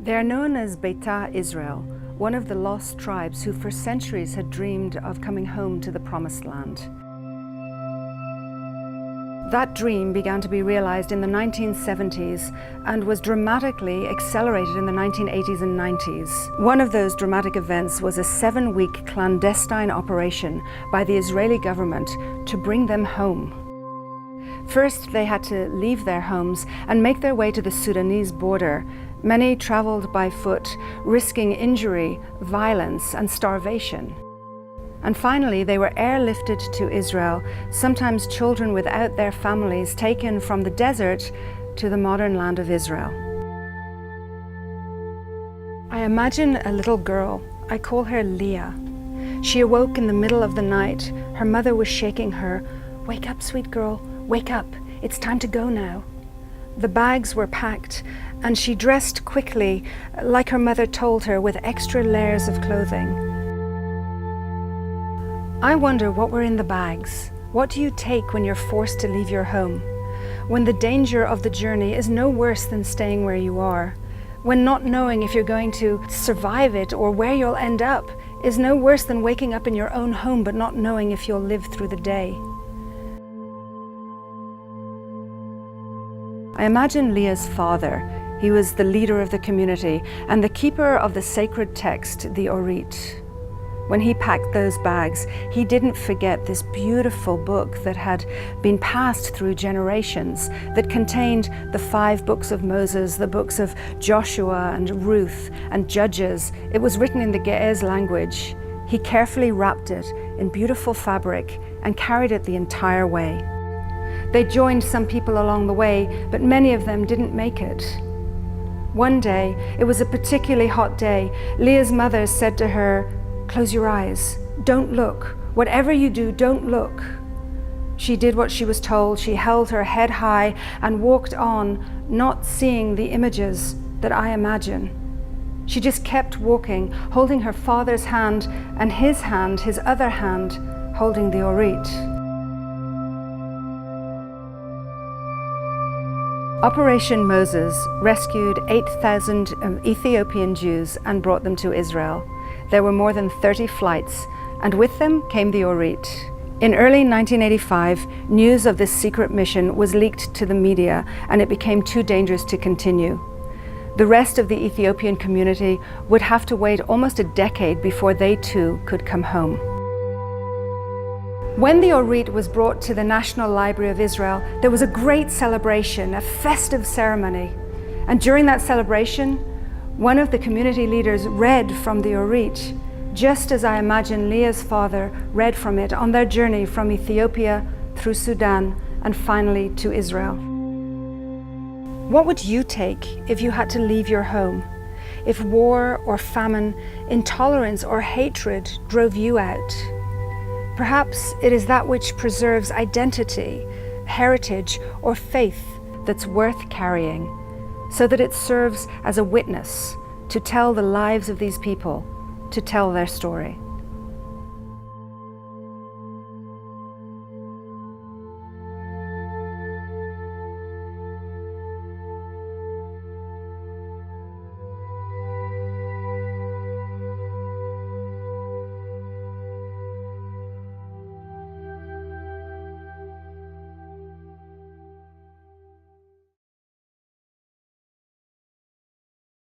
They are known as Beta Israel, one of the lost tribes who for centuries had dreamed of coming home to the Promised Land. That dream began to be realized in the 1970s and was dramatically accelerated in the 1980s and 90s. One of those dramatic events was a 7-week clandestine operation by the Israeli government to bring them home. First, they had to leave their homes and make their way to the Sudanese border. Many traveled by foot, risking injury, violence, and starvation. And finally, they were airlifted to Israel, sometimes children without their families taken from the desert to the modern land of Israel. I imagine a little girl. I call her Leah. She awoke in the middle of the night. Her mother was shaking her. "Wake up, sweet girl, wake up. It's time to go now." The bags were packed, and she dressed quickly, like her mother told her, with extra layers of clothing. I wonder what were in the bags. What do you take when you're forced to leave your home? When the danger of the journey is no worse than staying where you are. When not knowing if you're going to survive it or where you'll end up is no worse than waking up in your own home but not knowing if you'll live through the day. I imagine Leah's father. He was the leader of the community and the keeper of the sacred text, the Oriyt. When he packed those bags, he didn't forget this beautiful book that had been passed through generations, that contained the 5 books of Moses, the books of Joshua and Ruth and Judges. It was written in the Ge'ez language. He carefully wrapped it in beautiful fabric and carried it the entire way. They joined some people along the way, but many of them didn't make it. One day, it was a particularly hot day. Leah's mother said to her, "Close your eyes, don't look. Whatever you do, don't look." She did what she was told. She held her head high and walked on, not seeing the images that I imagine. She just kept walking, holding her father's hand and his other hand, holding the Oriyt. Operation Moses rescued 8,000 Ethiopian Jews and brought them to Israel. There were more than 30 flights, and with them came the Oriyt. In early 1985, news of this secret mission was leaked to the media, and it became too dangerous to continue. The rest of the Ethiopian community would have to wait almost a decade before they too could come home. When the Oriyt was brought to the National Library of Israel, there was a great celebration, a festive ceremony. And during that celebration, one of the community leaders read from the Oriyt, just as I imagine Leah's father read from it on their journey from Ethiopia through Sudan and finally to Israel. What would you take if you had to leave your home? If war or famine, intolerance or hatred drove you out? Perhaps it is that which preserves identity, heritage, or faith that's worth carrying, so that it serves as a witness to tell the lives of these people, to tell their story.